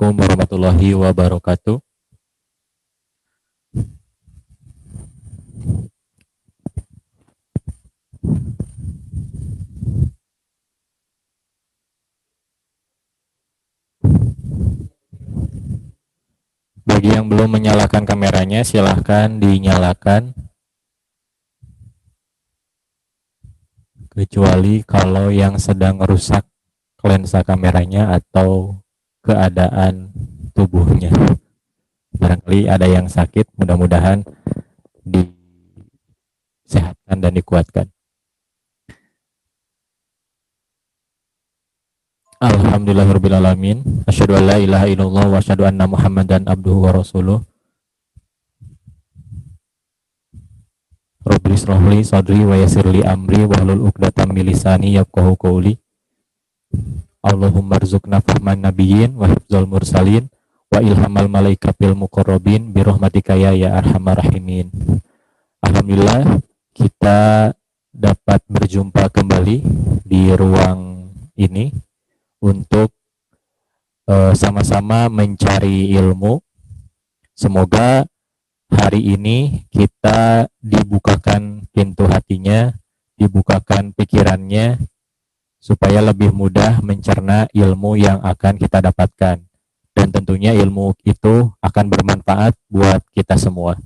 Assalamualaikum warahmatullahi wabarakatuh. Bagi yang belum menyalakan kameranya, silahkan dinyalakan. Kecuali kalau yang sedang rusak lensa kameranya atau keadaan tubuhnya. Barangkali ada yang sakit, mudah-mudahan disehatkan dan dikuatkan. Alhamdulillahirrabbilalamin. Asyhadu an la ilaha illallah wa asyhadu anna Muhammadan abduhu wa rasuluh. Rabbi shrahli sadri wa yassirli amri wahlul 'uqdatam min lisani yafqahu qawli. Allahumma rzuqna fahman nabiyyin wa hifdzal mursalin wa ilhamal malaikatil muqarrabin bi rahmatika ya arhamar rahimin. Alhamdulillah kita dapat berjumpa kembali di ruang ini untuk sama-sama mencari ilmu. Semoga hari ini kita dibukakan pintu hatinya, dibukakan pikirannya, supaya lebih mudah mencerna ilmu yang akan kita dapatkan. Dan tentunya ilmu itu akan bermanfaat buat kita semua.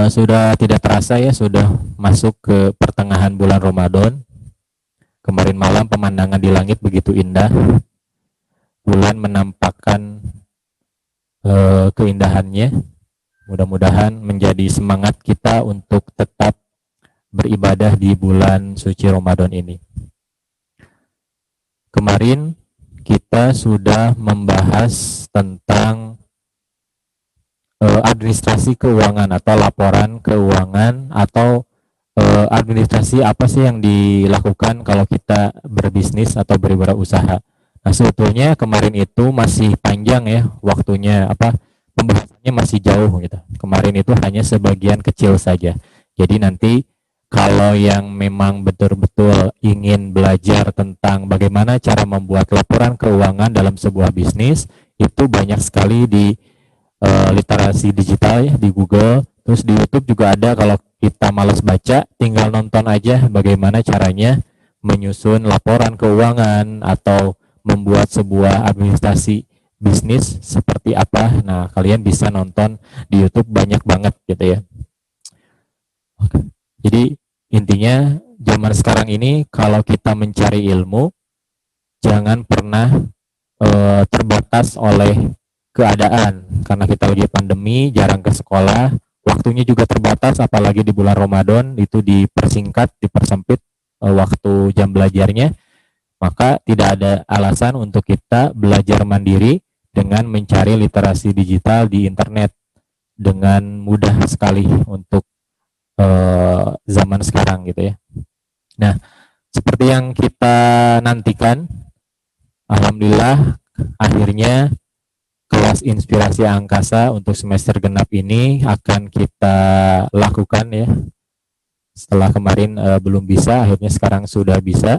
Sudah tidak terasa ya, sudah masuk ke pertengahan bulan Ramadan. Kemarin malam pemandangan di langit begitu indah. Bulan menampakkan keindahannya. Mudah-mudahan menjadi semangat kita untuk tetap beribadah di bulan suci Ramadan ini. Kemarin kita sudah membahas tentang administrasi keuangan atau laporan keuangan atau administrasi apa sih yang dilakukan kalau kita berbisnis atau berwirausaha. Nah, sebetulnya kemarin itu masih panjang ya waktunya, pembahasannya masih jauh gitu. Kemarin itu hanya sebagian kecil saja. Jadi nanti kalau yang memang betul-betul ingin belajar tentang bagaimana cara membuat laporan keuangan dalam sebuah bisnis, itu banyak sekali di literasi digital ya, di Google. Terus di YouTube juga ada. Kalau kita malas baca, tinggal nonton aja bagaimana caranya menyusun laporan keuangan atau membuat sebuah administrasi bisnis seperti apa. Nah, kalian bisa nonton di YouTube banyak banget gitu ya. Oke. Jadi intinya zaman sekarang ini kalau kita mencari ilmu, jangan pernah terbatas oleh keadaan. Karena kita lagi pandemi, jarang ke sekolah, waktunya juga terbatas, apalagi di bulan Ramadan itu dipersingkat, dipersempit waktu jam belajarnya. Maka tidak ada alasan untuk kita belajar mandiri dengan mencari literasi digital di internet dengan mudah sekali untuk zaman sekarang gitu ya. Nah, seperti yang kita nantikan, alhamdulillah akhirnya kelas inspirasi angkasa untuk semester genap ini akan kita lakukan ya. Setelah kemarin belum bisa, akhirnya sekarang sudah bisa.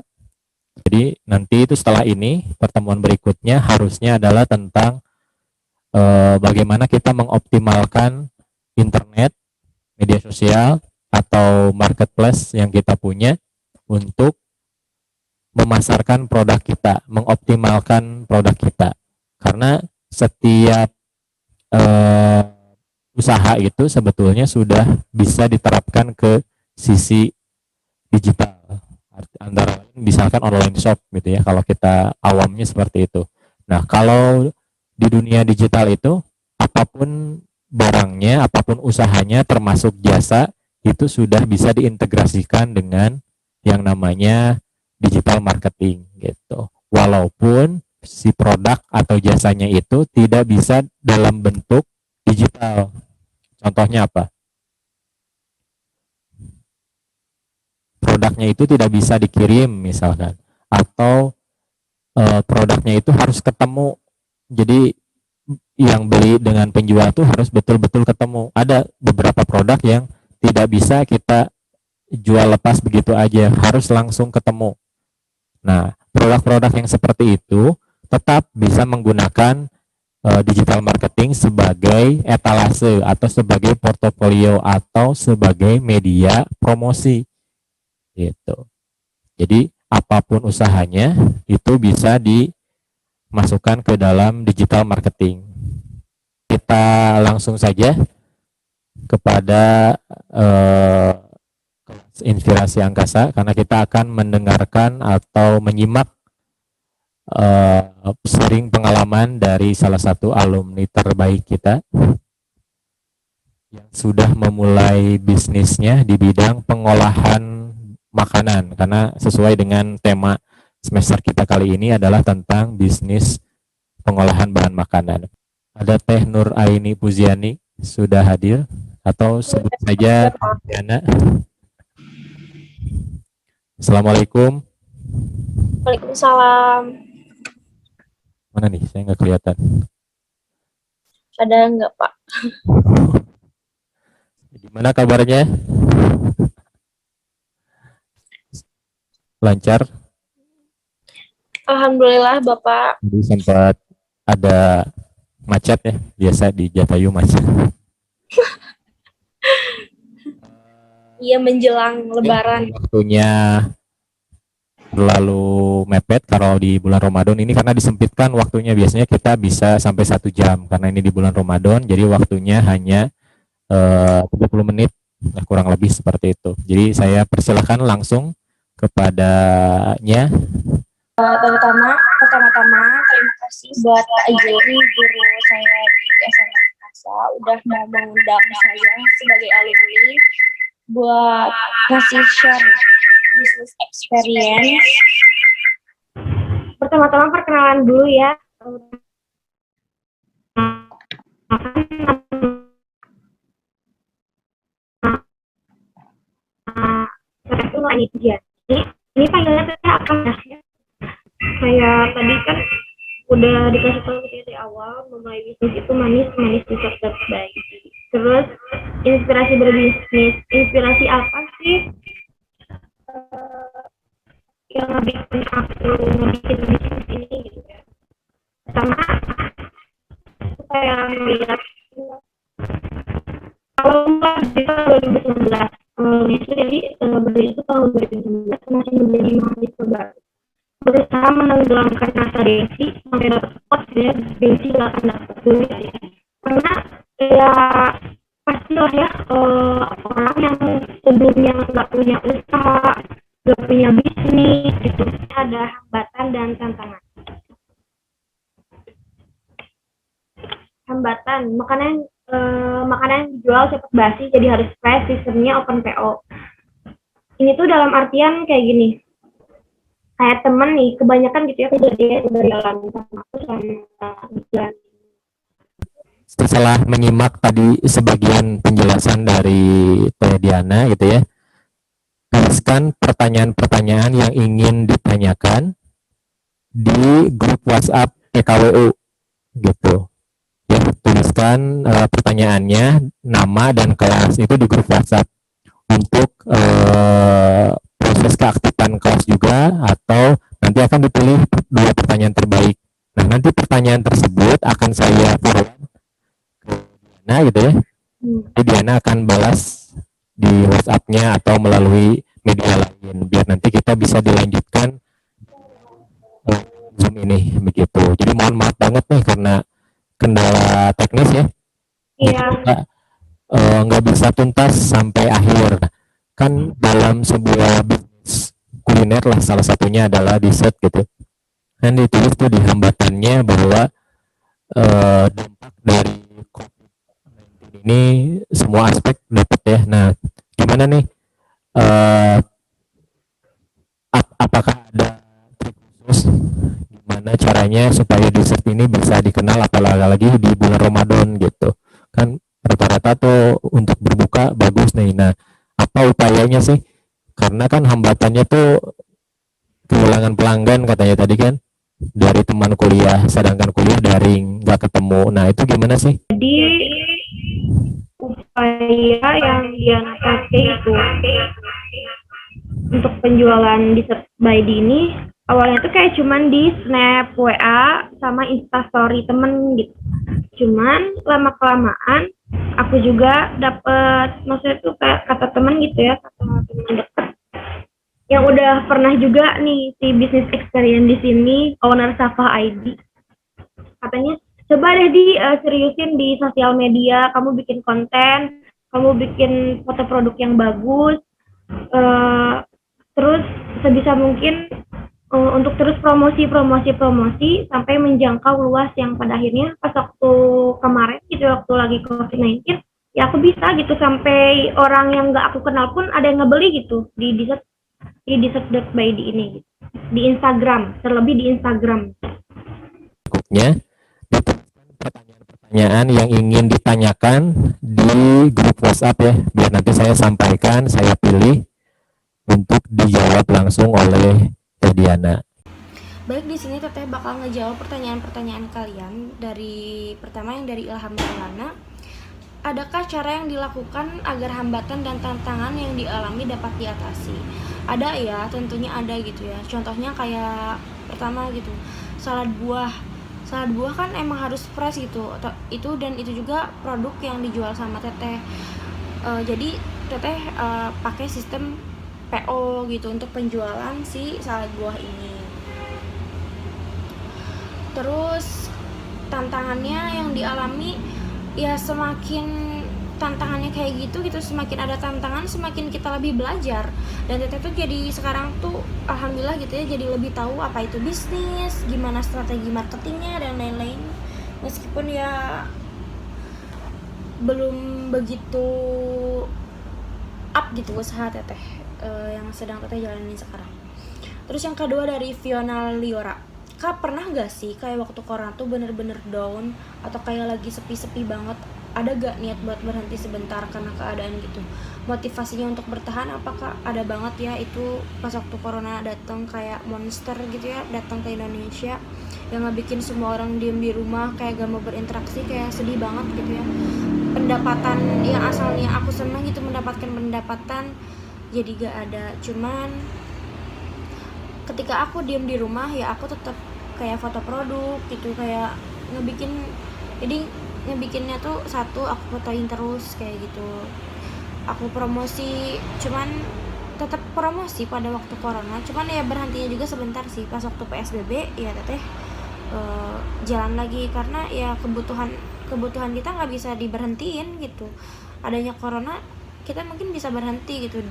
Jadi nanti itu setelah ini pertemuan berikutnya harusnya adalah tentang bagaimana kita mengoptimalkan internet, media sosial atau marketplace yang kita punya untuk memasarkan produk kita, mengoptimalkan produk kita. Karena setiap usaha itu sebetulnya sudah bisa diterapkan ke sisi digital. Antara lain misalkan online shop gitu ya, kalau kita awamnya seperti itu. Nah, kalau di dunia digital itu apapun barangnya, apapun usahanya termasuk jasa itu sudah bisa diintegrasikan dengan yang namanya digital marketing gitu. Walaupun si produk atau jasanya itu tidak bisa dalam bentuk digital. Contohnya apa? Produknya itu tidak bisa dikirim misalkan, atau produknya itu harus ketemu. Jadi yang beli dengan penjual itu harus betul-betul ketemu. Ada beberapa produk yang tidak bisa kita jual lepas begitu aja, harus langsung ketemu. Nah, produk-produk yang seperti itu tetap bisa menggunakan digital marketing sebagai etalase atau sebagai portofolio atau sebagai media promosi gitu. Jadi apapun usahanya itu bisa dimasukkan ke dalam digital marketing. Kita langsung saja kepada inspirasi angkasa karena kita akan mendengarkan atau menyimak sharing pengalaman dari salah satu alumni terbaik kita yang sudah memulai bisnisnya di bidang pengolahan makanan, karena sesuai dengan tema semester kita kali ini adalah tentang bisnis pengolahan bahan makanan. Ada Teh Nur Aini Puziani sudah hadir, atau sebut saja Diana. Assalamualaikum. Waalaikumsalam. Mana nih? Saya nggak kelihatan. Ada nggak, Pak? Gimana kabarnya? Lancar? Alhamdulillah, Bapak. Jadi sempat ada macet ya, biasa di Jatayu macet. Iya, menjelang Lebaran. Waktunya terlalu mepet kalau di bulan Ramadan ini karena disempitkan waktunya, biasanya kita bisa sampai 1 jam karena ini di bulan Ramadan, jadi waktunya hanya 30 menit kurang lebih seperti itu. Jadi saya persilahkan langsung kepadanya. Pertama-tama terima kasih buat Pak Ijeri, guru saya di SMA Kasa, udah mau mengundang saya sebagai alumni buat ngasih share business experience. Pertama-tama perkenalan dulu ya. Saya itu jadi ini panggilannya saya akan ya. Saya tadi kan udah dikasih tahu dari awal memulai bisnis itu manis bisa baik. Terus inspirasi berbisnis, inspirasi apa sih yang bikin aku bikin bisnis ini gitu ya? Pertama, saya melihat kalau mulai di tahun 2019 itu jadi berdiri itu tahun 2019 masih menjadi mahasiswa baru, berusaha menenggelamkan rasa gengsi sampai dapat spot ya, gengsi gak akan dapat duit ya. Karena ya pastilah ya orang yang sebelumnya nggak punya usaha, nggak punya bisnis itu ada hambatan dan tantangan. Hambatan, makanan dijual cepat basi jadi harus fresh, sistemnya open PO. Ini tuh dalam artian kayak gini, kayak temen nih, kebanyakan gitu ya kejadian udah jalan sama aku jalan. Setelah menyimak tadi sebagian penjelasan dari Teh Diana gitu ya, tuliskan pertanyaan-pertanyaan yang ingin ditanyakan di grup WhatsApp PKWU gitu. Ya, tuliskan pertanyaannya, nama dan kelas itu di grup WhatsApp untuk proses keaktifan kelas juga, atau nanti akan dipilih 2 pertanyaan terbaik. Nah, nanti pertanyaan tersebut akan saya forward ke Diana gitu ya. Jadi Diana akan balas di WhatsApp-nya atau melalui media lain biar nanti kita bisa dilanjutkan Zoom ini begitu. Jadi mohon maaf banget nih karena kendala teknis ya. Iya. Nggak bisa tuntas sampai akhir. Kan dalam sebuah bisnis kuliner lah salah satunya adalah dessert gitu. Dan ditulis tuh di hambatannya bahwa dampak dari COVID-19 ini semua aspek dapat ya. Nah, gimana nih? Apakah ada trik khusus gimana caranya supaya dessert ini bisa dikenal apalagi di bulan Ramadan gitu kan, rata-rata tuh untuk berbuka bagus nih. Nah, apa upayanya sih, karena kan hambatannya tuh kehilangan pelanggan katanya tadi kan dari teman kuliah, sedangkan kuliah daring nggak ketemu. Nah, itu gimana sih? Jadi upaya yang dia pakai itu untuk penjualan dessert by Dini awalnya tuh kayak cuman di snap WA sama instastory temen gitu. Cuman lama kelamaan aku juga dapet, maksudnya tuh kayak kata temen gitu ya, kata temen deket yang udah pernah juga nih si bisnis experience di sini, owner Safa ID, katanya coba deh seriusin di sosial media, kamu bikin konten, kamu bikin foto produk yang bagus, eh, terus sebisa mungkin untuk terus promosi sampai menjangkau luas, yang pada akhirnya pas waktu kemarin gitu, waktu lagi COVID-19, ya aku bisa gitu sampai orang yang nggak aku kenal pun ada yang ngebeli gitu di dessert.by di ini gitu. Di Instagram, terlebih di Instagram. Berikutnya, dituliskan pertanyaan-pertanyaan yang ingin ditanyakan di grup WhatsApp ya, biar nanti saya sampaikan, saya pilih untuk dijawab langsung oleh Teh Diana. Baik, di sini Teteh bakal ngejawab pertanyaan-pertanyaan kalian. Dari pertama yang dari Ilham Maulana. Adakah cara yang dilakukan agar hambatan dan tantangan yang dialami dapat diatasi? Ada ya, tentunya ada gitu ya. Contohnya kayak pertama gitu, salad buah. Salad buah kan emang harus fresh gitu. Dan itu juga produk yang dijual sama Teteh. Jadi Teteh pakai sistem PO gitu untuk penjualan si salad buah ini. Terus tantangannya yang dialami, ya semakin tantangannya kayak gitu, semakin ada tantangan semakin kita lebih belajar. Dan Teteh tuh jadi sekarang tuh alhamdulillah gitu ya, jadi lebih tahu apa itu bisnis, gimana strategi marketingnya dan lain-lain. Meskipun ya belum begitu up gitu usaha Teteh yang sedang Teteh jalanin sekarang. Terus yang kedua dari Fiona Liora. Kak, pernah gak sih kayak waktu corona tuh bener-bener down atau kayak lagi sepi-sepi banget, ada gak niat buat berhenti sebentar karena keadaan gitu? Motivasinya untuk bertahan apakah ada banget ya, itu pas waktu corona datang kayak monster gitu ya, datang ke Indonesia yang ngebikin semua orang diem di rumah, kayak gak mau berinteraksi, kayak sedih banget gitu ya. Pendapatan yang asalnya aku senang gitu, mendapatkan pendapatan jadi gak ada. Cuman ketika aku diem di rumah ya aku tetap kayak foto produk gitu, kayak ngebikinnya tuh satu aku fotoin terus kayak gitu, aku promosi, cuman tetap promosi pada waktu corona, cuman ya berhentinya juga sebentar sih pas waktu PSBB ya Teteh jalan lagi, karena ya kebutuhan kita nggak bisa diberhentiin gitu. Adanya corona kita mungkin bisa berhenti gitu,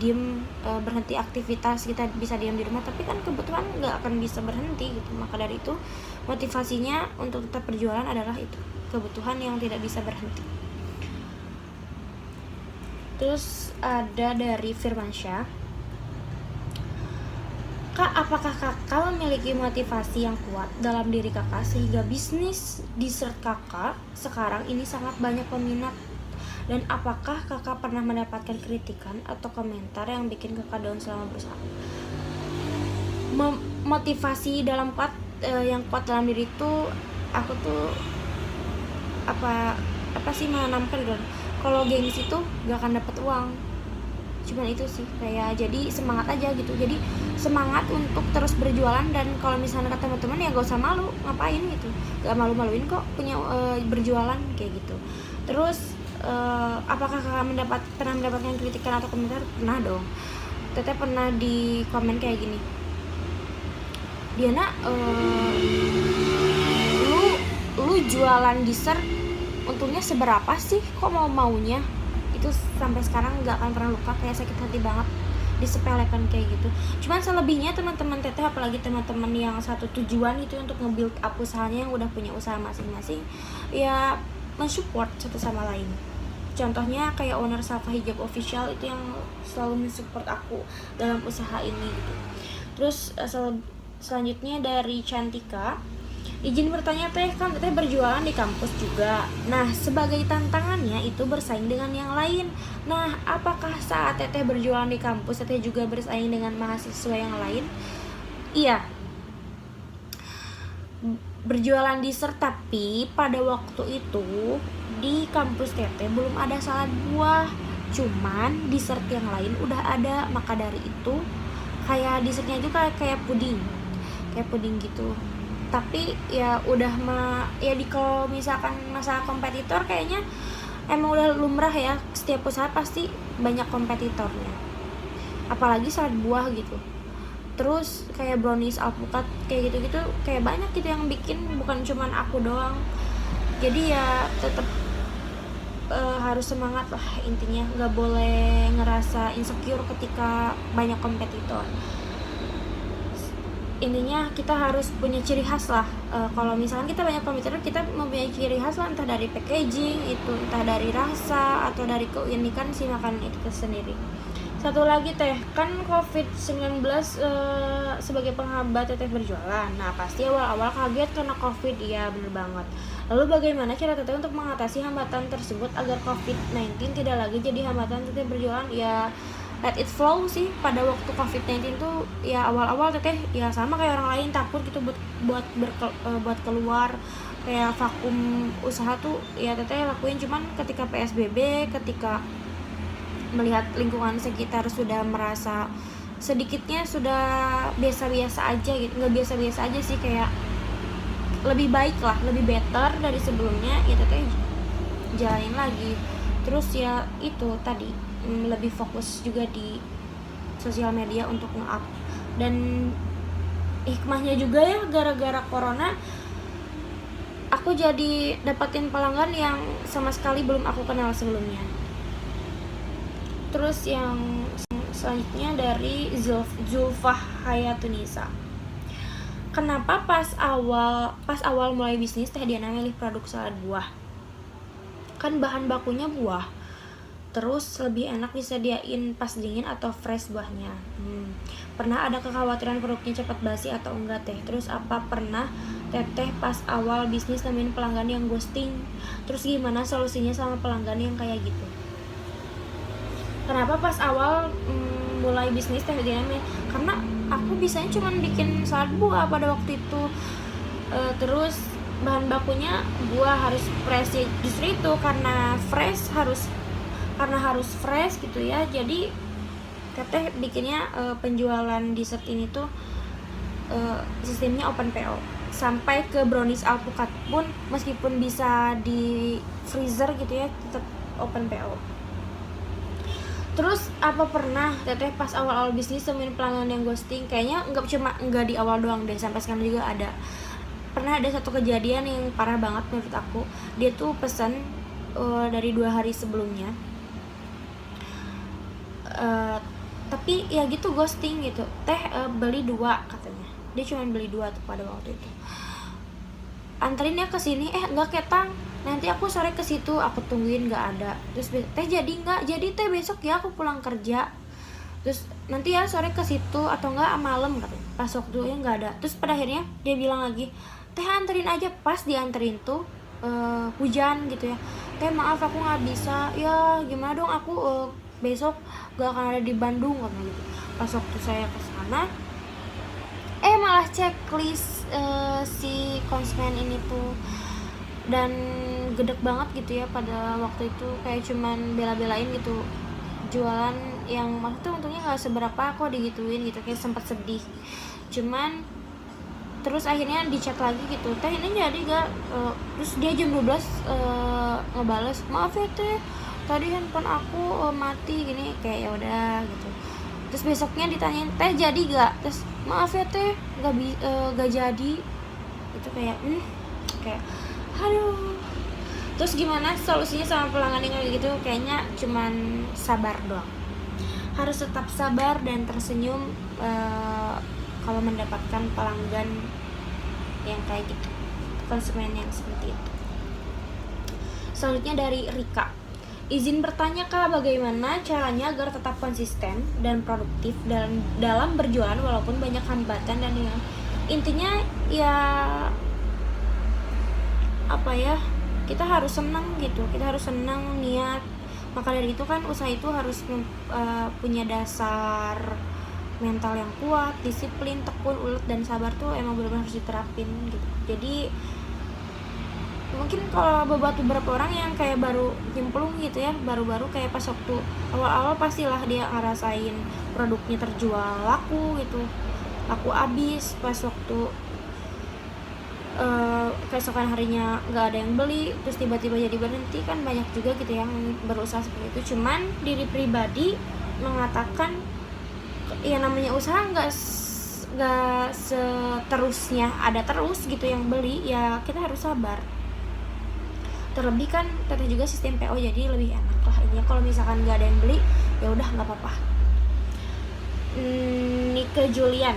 berhenti aktivitas, kita bisa diam di rumah, tapi kan kebutuhan nggak akan bisa berhenti gitu. Maka dari itu motivasinya untuk tetap berjualan adalah itu, kebutuhan yang tidak bisa berhenti. Terus ada dari Firmansyah. Kak, apakah kakak memiliki motivasi yang kuat dalam diri kakak sehingga bisnis dessert kakak sekarang ini sangat banyak peminat? Dan apakah kakak pernah mendapatkan kritikan atau komentar yang bikin kakak down selama berusaha? Motivasi dalam yang kuat dalam diri itu, aku tuh apa sih menanamkan gitu. Kalau gengsi tuh gak akan dapet uang. Cuman itu sih, kayak jadi semangat aja gitu. Jadi semangat untuk terus berjualan, dan kalau misalnya kata teman-teman ya gak usah malu, ngapain gitu. Gak malu-maluin kok punya berjualan kayak gitu. Terus apakah kakak pernah mendapatkan kritikan atau komentar? Pernah dong. Teteh pernah di komen kayak gini, Diana, lu jualan dessert untungnya seberapa sih, kok maunya? Itu sampai sekarang gak akan pernah lupa, kayak sakit hati banget disepelekan kayak gitu. Cuman selebihnya teman-teman Teteh, apalagi teman-teman yang satu tujuan itu untuk nge-build up usahanya, yang udah punya usaha masing-masing, ya mensupport satu sama lain. Contohnya kayak owner Safa Hijab Official itu yang selalu mensupport aku dalam usaha ini gitu. Terus selanjutnya dari Cantika. Izin bertanya Teh, kan Teteh berjualan di kampus juga. Nah, sebagai tantangannya itu bersaing dengan yang lain. Nah, apakah saat Teteh berjualan di kampus Teteh juga bersaing dengan mahasiswa yang lain? Iya, berjualan dessert, tapi pada waktu itu di kampus Teteh belum ada salad buah, cuman dessert yang lain udah ada. Maka dari itu kayak dessertnya itu kayak puding gitu. tapi ya udah ya kalau misalkan masalah kompetitor kayaknya emang udah lumrah ya, setiap usaha pasti banyak kompetitornya, apalagi salad buah gitu. Terus kayak brownies alpukat kayak gitu-gitu, kayak banyak gitu yang bikin, bukan cuman aku doang. Jadi ya tetap harus semangat lah, intinya nggak boleh ngerasa insecure ketika banyak kompetitor. Intinya kita harus punya ciri khas lah. Kalau misalkan kita banyak kompetitor, kita mempunyai ciri khas lah, entah dari packaging itu, entah dari rasa, atau dari keunikan si makanan itu sendiri. Satu lagi teh, kan COVID-19 sebagai penghambat teteh berjualan. Nah pasti awal-awal kaget karena COVID, iya bener banget. Lalu bagaimana cara teteh untuk mengatasi hambatan tersebut agar COVID-19 tidak lagi jadi hambatan teteh berjualan? Ya let it flow sih. Pada waktu COVID-19 tuh ya awal-awal teteh ya sama kayak orang lain, takut gitu buat keluar, kayak vakum usaha tuh ya teteh lakuin. Cuman ketika PSBB, ketika melihat lingkungan sekitar sudah merasa sedikitnya sudah biasa-biasa aja gitu, nggak biasa-biasa aja sih, kayak lebih baik lah, lebih better dari sebelumnya, ya teteh jalanin lagi. Terus ya itu tadi lebih fokus juga di sosial media untuk nge-up. Dan hikmahnya juga ya, gara-gara corona aku jadi dapatin pelanggan yang sama sekali belum aku kenal sebelumnya. Terus yang selanjutnya dari Zulfah Hayatunisa. Kenapa pas awal mulai bisnis Teh Diana milih produk salad buah? Kan bahan bakunya buah. Terus lebih enak disediain pas dingin atau fresh buahnya. Pernah ada kekhawatiran produknya cepat basi atau enggak Teh? Terus apa pernah Teteh pas awal bisnis nemuin pelanggan yang ghosting? Terus gimana solusinya sama pelanggan yang kayak gitu? Kenapa pas awal mulai bisnis Teh Diana? Karena aku bisanya cuma bikin salad buah pada waktu itu. Terus bahan bakunya buah harus fresh, justru itu karena harus fresh gitu ya. Jadi Teteh bikinnya penjualan dessert ini tuh sistemnya open PO. Sampai ke brownies alpukat pun meskipun bisa di freezer gitu ya, tetap open PO. Terus apa pernah Teteh pas awal-awal bisnis temuin pelanggan yang ghosting? Kayaknya enggak di awal doang deh, sampai sekarang juga ada. Pernah ada satu kejadian yang parah banget menurut aku. Dia tuh pesan dari 2 hari sebelumnya, tapi ya gitu ghosting gitu. Teh beli 2 katanya. Dia cuma beli 2 tuh pada waktu itu. Anterin ya ke sini, enggak ketang. Nanti aku sore ke situ, aku tungguin nggak ada. Terus Teh jadi nggak? Jadi Teh besok ya aku pulang kerja. Terus nanti ya sore ke situ atau enggak malam katanya. Pas waktunya nggak ada. Terus pada akhirnya dia bilang lagi, Teh anterin aja. Pas dianterin tuh hujan gitu ya. Teh maaf aku nggak bisa. Ya gimana dong, aku besok gak akan ada di Bandung katanya gitu. Pas waktu saya ke sana, malah checklist si konsumen ini tuh, dan gedek banget gitu ya pada waktu itu, kayak cuman bela-belain gitu jualan yang maksudnya untungnya nggak seberapa kok digituin gitu, kayak sempat sedih. Cuman terus akhirnya dicat lagi gitu, Teh ini jadi gak? Terus dia jam 12 ngebales, maaf ya Teh, tadi handphone aku mati gini, kayak ya udah gitu. Terus besoknya ditanyain, Teh jadi gak? Terus maaf ya Teh, gak jadi. Itu kayak kayak aduh. Terus gimana solusinya sama pelanggan yang kayak gitu? Kayaknya cuman sabar doang. Harus tetap sabar dan tersenyum kalau mendapatkan pelanggan yang kayak gitu, konsumen yang seperti itu. Selanjutnya dari Rika. Izin bertanya Kak, bagaimana caranya agar tetap konsisten dan produktif dalam berjualan walaupun banyak hambatan, dan yang intinya ya apa ya, kita harus senang gitu, kita harus senang, niat. Maka dari itu kan usaha itu harus punya dasar mental yang kuat, disiplin, tekun, ulet, dan sabar tuh emang benar-benar harus diterapin gitu. Jadi mungkin kalau beberapa orang yang kayak baru nyemplung gitu ya, baru-baru kayak pas waktu awal-awal pastilah dia ngerasain produknya terjual laku gitu, laku abis. Pas waktu keesokan harinya nggak ada yang beli, terus tiba-tiba jadi berhenti, kan banyak juga gitu yang berusaha seperti itu. Cuman diri pribadi mengatakan ya namanya usaha nggak seterusnya ada terus gitu yang beli, ya kita harus sabar. Terlebih kan teteh juga sistem PO, jadi lebih enak lah ini kalau misalkan nggak ada yang beli, ya udah nggak apa-apa. Nike Julian,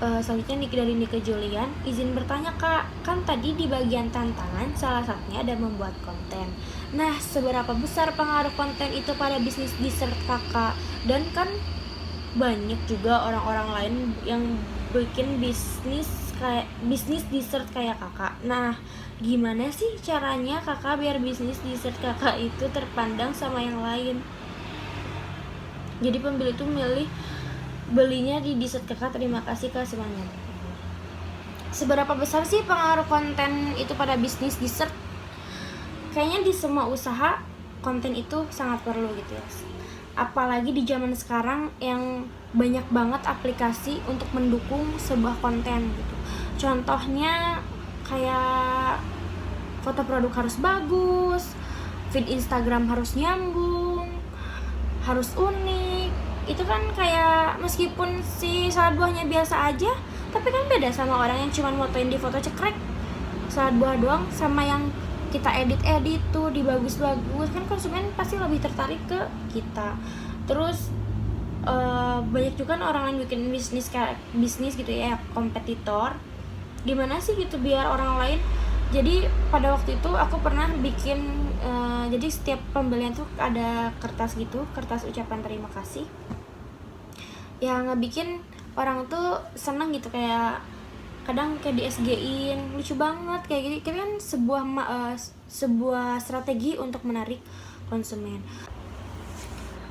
selanjutnya dari Nike Julian, izin bertanya Kak, kan tadi di bagian tantangan salah satunya ada membuat konten. Nah, seberapa besar pengaruh konten itu pada bisnis dessert Kakak? Dan kan banyak juga orang-orang lain yang bikin bisnis dessert kayak Kakak. Nah, gimana sih caranya Kakak biar bisnis dessert Kakak itu terpandang sama yang lain? Jadi pembeli tuh belinya di dessert Kakak. Terima kasih Kak semuanya. Seberapa besar sih pengaruh konten itu pada bisnis dessert? Kayaknya di semua usaha konten itu sangat perlu gitu ya. Apalagi di zaman sekarang yang banyak banget aplikasi untuk mendukung sebuah konten gitu. Contohnya kayak foto produk harus bagus, feed Instagram harus nyambung, harus unik. Itu kan kayak meskipun si salad buahnya biasa aja, tapi kan beda sama orang yang cuma motoin di foto cekrek salad buah doang, sama yang kita edit tuh dibagus-bagus, kan konsumen pasti lebih tertarik ke kita. Terus banyak juga kan orang yang bikin bisnis gitu ya, kompetitor. Gimana sih gitu biar orang lain. Jadi pada waktu itu aku pernah bikin jadi setiap pembelian tuh ada kertas gitu, kertas ucapan terima kasih yang ngebikin orang tuh seneng gitu, kayak kadang kayak di SG-in, lucu banget kayak gitu. Itu kan sebuah strategi untuk menarik konsumen.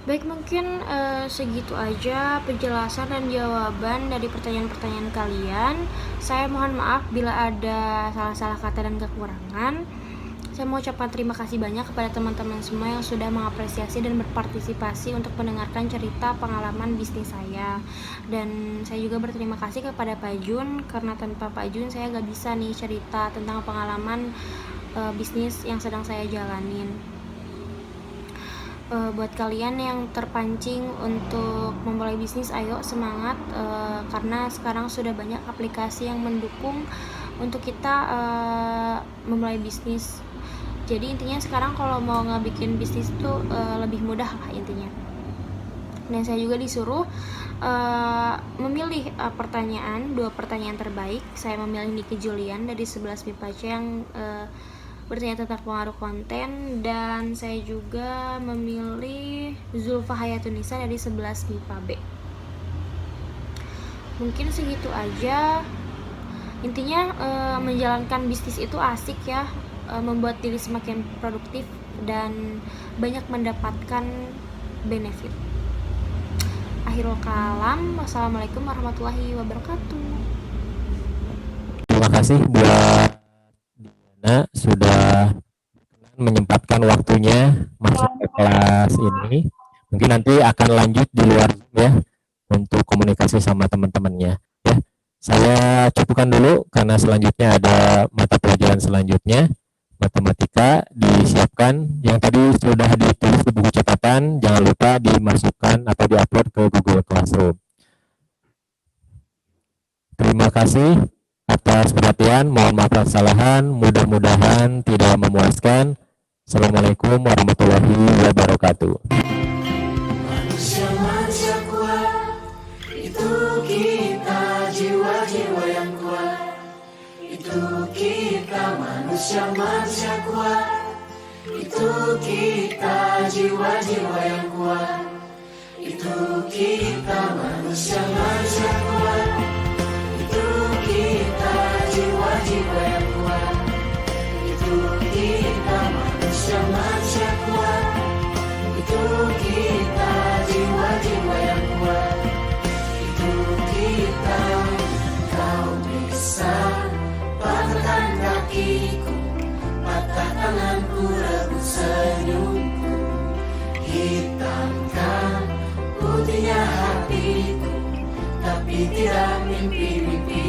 Baik, mungkin segitu aja penjelasan dan jawaban dari pertanyaan-pertanyaan kalian. Saya mohon maaf bila ada salah-salah kata dan kekurangan. Saya mau ucapkan terima kasih banyak kepada teman-teman semua yang sudah mengapresiasi dan berpartisipasi untuk mendengarkan cerita pengalaman bisnis saya. Dan saya juga berterima kasih kepada Pak Jun, karena tanpa Pak Jun saya gak bisa nih cerita tentang pengalaman bisnis yang sedang saya jalanin. Buat kalian yang terpancing untuk memulai bisnis, ayo semangat, karena sekarang sudah banyak aplikasi yang mendukung untuk kita memulai bisnis. Jadi intinya sekarang kalau mau ngebikin bisnis itu lebih mudah lah intinya. Dan saya juga disuruh memilih dua pertanyaan terbaik. Saya memilih Nike Julian dari 11 MIPA C yang bertanya tentang pengaruh konten, dan saya juga memilih Zulfa Hayatunisa dari 11 MIPA B. Mungkin segitu aja. Intinya menjalankan bisnis itu asik ya, membuat diri semakin produktif dan banyak mendapatkan benefit. Akhirul kalam, wassalamualaikum warahmatullahi wabarakatuh. Terima kasih buat Diana sudah menyempatkan waktunya masuk ke kelas ini. Mungkin nanti akan lanjut di luar ya untuk komunikasi sama teman-temannya ya. Saya cukupkan dulu karena selanjutnya ada mata pelajaran selanjutnya. Matematika disiapkan, yang tadi sudah ditulis di buku catatan jangan lupa dimasukkan atau diupload ke Google Classroom. Terima kasih atas perhatian, mohon maaf atas kesalahan, mudah-mudahan tidak memuaskan. Assalamualaikum warahmatullahi wabarakatuh. Manusia kuat, itu kita, jiwa-jiwa yang kuat. Itu kita manusia kuat. Itu kita jiwa-jiwa yang kuat. Itu kita manusia kuat. Itu kita jiwa-jiwa yang kuat. Itu kita manusia kuat. Itu kita jiwa-jiwa yang kuat. Itu kita, kau bisa patahkan kakiku, patah tanganku, rebut senyumku, hitamkan putihnya hatiku, tapi tidak mimpi-mimpi